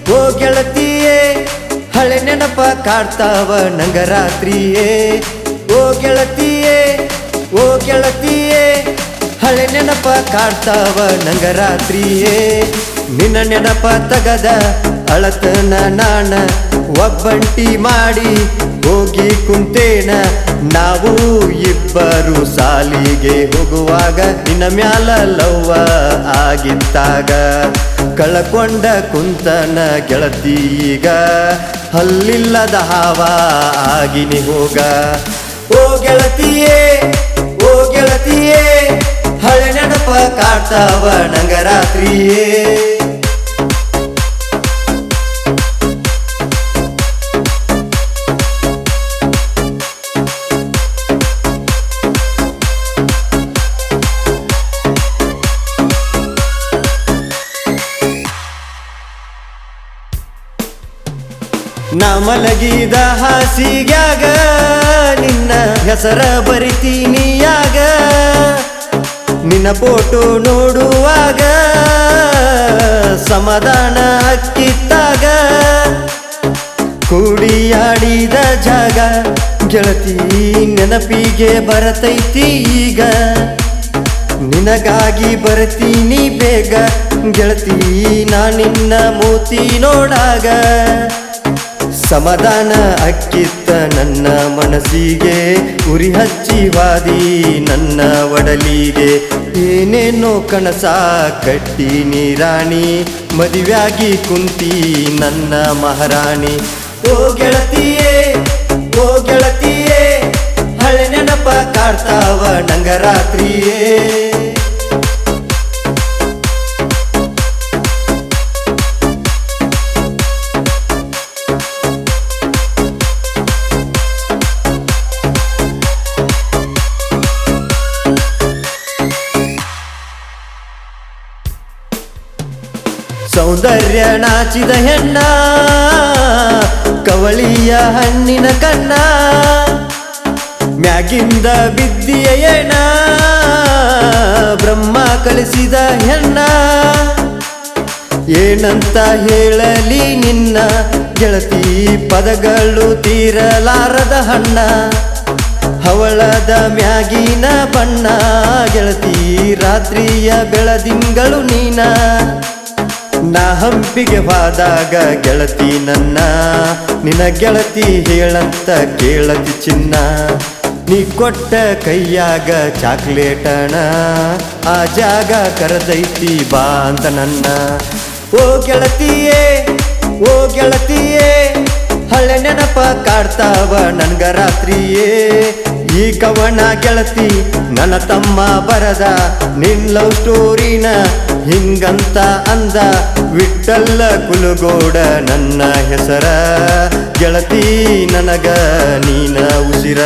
ಓ ಗೆಳತಿಯೇ ಹಳೆ ನೆನಪ ಕಾಡ್ತಾವ ನಂಗ ರಾತ್ರಿಯೇ ಓ ಗೆಳತಿಯೇ ಓ ಗೆಳತಿಯೇ ಹಳೆ ನೆನಪ ಕಾಡ್ತಾವ ನಂಗ ರಾತ್ರಿಯೇ ನಿನ್ನ ನೆನಪ ತಗದ ಅಳತನ ನಾಣ ಒಬ್ಬಂಟಿ ಮಾಡಿ ಹೋಗಿ ಕುಂತೇನ ನಾವು ಇಬ್ಬರು ಸಾಲಿಗೆ ಹೋಗುವಾಗ ನಿನ್ನ ಮ್ಯಾಲ ಲವ್ವ ಆಗಿದ್ದಾಗ ಕಳಕೊಂಡ ಕುಂತನ ಗೆಳತಿಗ ಹಲ್ಲಿಲ್ಲದ ಹಾವ ಆಗಿನಿ ಹೋಗ ಓ ಗೆಳತಿಯೇ ಓ ಗೆಳತಿಯೇ ಹಳೆ ನೆನಪ ಕಾಡ್ತಾವ ನಂಗ ರಾತ್ರಿಯೇ ನಾ ಮಲಗಿದ ಹಾಸಿಗ್ಯಾಗ ನಿನ್ನ ಹೆಸರ ಬರಿತೀನಿಯಾಗ ನಿನ್ನ ಫೋಟೋ ನೋಡುವಾಗ ಸಮಾಧಾನ ಅಕ್ಕಿತ್ತಾಗ ಕೂಡಿಯಾಡಿದ ಜಾಗ ಗೆಳತಿ ನೆನಪಿಗೆ ಬರತೈತಿ ಈಗ ನಿನಗಾಗಿ ಬರ್ತೀನಿ ಬೇಗ ಗೆಳತಿ ನಾ ನಿನ್ನ ಮೂತಿ ನೋಡಾಗ ಸಮಾಧಾನ ಅಕ್ಕಿತ್ತ ನನ್ನ ಮನಸ್ಸಿಗೆ ಉರಿ ಹಚ್ಚಿವಾದಿ ನನ್ನ ಒಡಲಿಗೆ ಏನೇನೋ ಕನಸ ಕಟ್ಟಿನಿ ರಾಣಿ ಮದುವೆಯಾಗಿ ಕುಂತಿ ನನ್ನ ಮಹಾರಾಣಿ ಓ ಗೆಳತಿಯೇ ಓ ಗೆಳತಿಯೇ ಹಳೆ ನೆನಪ ಕಾಡ್ತಾವ ನಂಗ ರಾತ್ರಿಯೇ ಸೌಂದರ್ಯ ನಾಚಿದ ಹೆಣ್ಣ ಕವಳಿಯ ಹಣ್ಣಿನ ಕಣ್ಣ ಮ್ಯಾಗಿಂದ ಬಿದ್ದಿಯ ಏಣ ಬ್ರಹ್ಮ ಕಳಿಸಿದ ಹೆಣ್ಣ ಏನಂತ ಹೇಳಲಿ ನಿನ್ನ ಗೆಳತಿ ಪದಗಳು ತೀರಲಾರದ ಹಣ್ಣ ಹವಳದ ಮ್ಯಾಗಿನ ಬಣ್ಣ ಗೆಳತಿ ರಾತ್ರಿಯ ಬೆಳದಿಂಗಳು ನೀನ ನಾ ಹಂಪಿಗೆ ಹೋದಾಗ ಗೆಳತಿ ನನ್ನ ನಿನ್ನ ಗೆಳತಿ ಹೇಳಂತ ಕೇಳತಿ ಚಿನ್ನ ನೀ ಕೊಟ್ಟ ಕೈಯಾಗ ಚಾಕ್ಲೇಟಣ ಆ ಜಾಗ ಕರೆದೈತಿ ಬಾ ಅಂತ ನನ್ನ ಓ ಗೆಳತಿಯೇ ಓ ಗೆಳತಿಯೇ ಹಳೆ ನೆನಪ ಕಾಡ್ತಾವ ನನ್ಗ ರಾತ್ರಿಯೇ ಈ ಕವನ ಗೆಳತಿ ನನ್ನ ತಮ್ಮ ಬರದ ನಿನ್ ಲವ್ ಸ್ಟೋರಿನ ಹಿಂಗಂತ ಅಂದ ವಿಠ್ಠಲ ಕುಲಗೋಡ ನನ್ನ ಹೆಸರ ಗೆಳತಿ ನನಗ ನೀನ ಉಸಿರ